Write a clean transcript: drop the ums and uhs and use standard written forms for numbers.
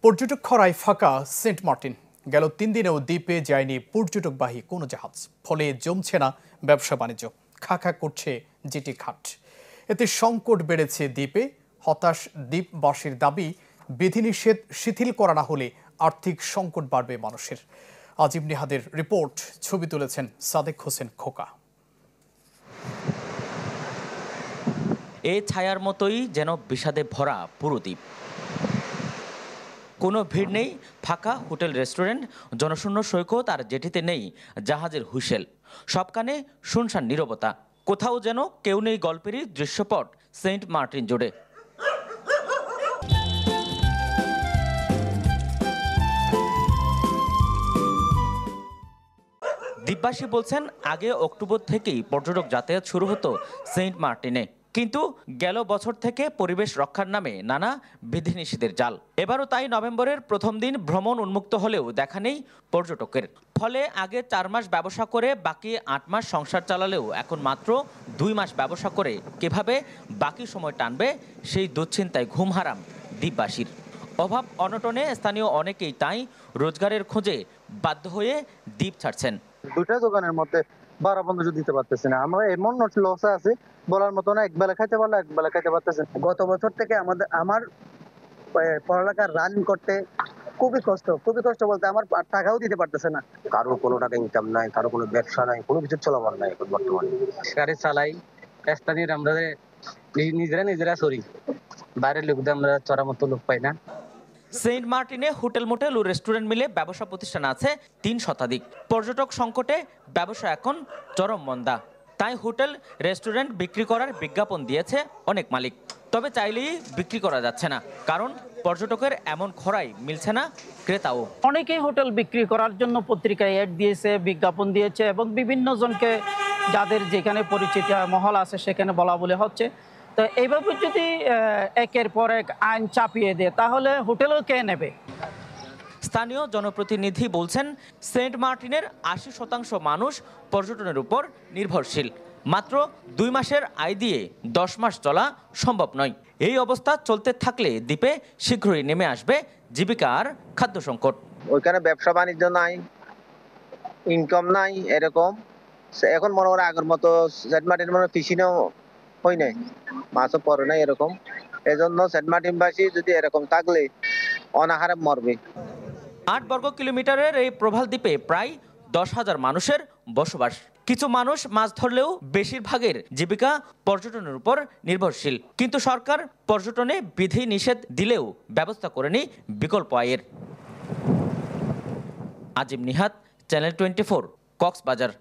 পর্যটক খরায় ফাঁকা Saint Martin. গেল ৩ দিনেও দ্বীপে যায়নি পর্যটকবাহী কোনো জাহাজ। ফলে জমছে না ব্যবসা বাণিজ্য, খাখা করছে জিটি ঘাট। এতে সংকট বেড়েছে দ্বীপে। হতাশ দ্বীপবাসীর দাবি, বিধিনিষেধ শিথিল করা না হলে আর্থিক সংকট বাড়বে মানুষের। আজিম নিহাদের রিপোর্ট, ছবি তুলেছেন সাদেক হোসেন খোকা। এই ছায়ার মতোই যেন বিষাদে ভরা পুরো দ্বীপ। কোনো ভিড় নেই, ফাঁকা হোটেল রেস্টুরেন্ট, জনশূন্য সৈকত আর জেটিতে নেই জাহাজের হুইসেল। সবখানে শুনশান নীরবতা। কোথাও যেন কেউ নেই গল্পেরই দৃশ্যপট সেন্ট মার্টিন জুড়ে। দ্বীপবাসী বলছেন, আগে অক্টোবর থেকেই পর্যটক যাতায়াত শুরু হতো সেন্ট মার্টিনে, কিন্তু গেল বছর থেকে পরিবেশ রক্ষার নামে নানা বিধিনিষেধের জাল। এবারও তাই নভেম্বরের প্রথম দিন ভ্রমণ উন্মুক্ত হলেও দেখা নেই পর্যটকের। ফলে আগে ৪ মাস ব্যবসা করে বাকি ৮ মাস সংসার চালালেও এখন মাত্র ২ মাস ব্যবসা করে কিভাবে বাকি সময় টানবে সেই দুশ্চিন্তায় ঘুম হারাম দ্বীপবাসীর। অভাব অনটনে স্থানীয় অনেকেই তাই রোজগারের খোঁজে বাধ্য হয়ে দ্বীপ ছাড়ছেন। দুটা দোকানের মধ্যে 12 বন্ধ দিতে পারতেছি না। আমরা এমন লসে আছি, বলার মতো না। একবেলা খাইতে পারলে একবেলা খাইতে পারতেছি। গত বছর থেকে আমার পড়ালেখা রান করতে খুবই কষ্ট বলতে আমার টাকাও দিতে পারতেছে না। কারো কোনো টাকা ইনকাম নাই, কারো কোনো ব্যবসা নাই, কোনো কিছু চলাবার নাই এখন বর্তমানে। গাড়ি চালাই, স্থানীয় আমরা নিজেরা সরি, বাইরের লোকদের আমরা চড়ার মতো লোক পাই না। সেন্ট মার্টিনে হোটেল মোটেল ও রেস্টুরেন্ট মিলে ব্যবসা প্রতিষ্ঠান আছে ৩ শতাধিক। পর্যটক সংকটে ব্যবসা এখন চরম মন্দা। তাই হোটেল রেস্টুরেন্ট বিক্রি করার বিজ্ঞাপন দিয়েছে অনেক মালিক। তবে চাইলেই বিক্রি করা যাচ্ছে না, কারণ পর্যটকের এমন খরায় মিলছে না ক্রেতাও। অনেকেই হোটেল বিক্রি করার জন্য পত্রিকায় অ্যাড দিয়েছে, বিজ্ঞাপন দিয়েছে এবং বিভিন্ন জনকে যাদের যেখানে পরিচিত মহল আছে সেখানে বলা বলে হচ্ছে। তো এইভাবে যদি একের পর এক আইন চাপিয়ে দেয় তাহলে হোটেলও কে নেবে? স্থানীয় জনপ্রতিনিধি বলছেন, সেন্ট মার্টিনের ৮০% মানুষ পর্যটনের উপর নির্ভরশীল। মাত্র ২ মাসের আয় দিয়ে ১০ মাস চলা সম্ভব নয়। এই অবস্থা চলতে থাকলে দ্বীপে শীঘ্রই নেমে আসবে জীবিকা আর খাদ্য সংকট। ওইখানে ব্যবসা বাণিজ্য নাই, ইনকাম নাই, এরকম এখন মনে হয় আগের মতো সেন্ট মার্টিন মনে ফিশিংও হয় নাই, মাছও পড়ে নাই এরকম। এজন্য সেন্ট মার্টিনবাসী যদি এরকম থাকলে অনাহারে মরবে। ৮ বর্গ কিলোমিটারের এই প্রবাল দ্বীপে প্রায় ১০,০০০ মানুষের বসবাস। কিছু মানুষ মাছ ধরলেও বেশিরভাগের জীবিকা পর্যটনের উপর নির্ভরশীল। কিন্তু সরকার পর্যটনে বিধি নিষেধ দিলেও ব্যবস্থা করেনি বিকল্প আয়ের। আজিম নিহাদ, চ্যানেল 24, কক্সবাজার।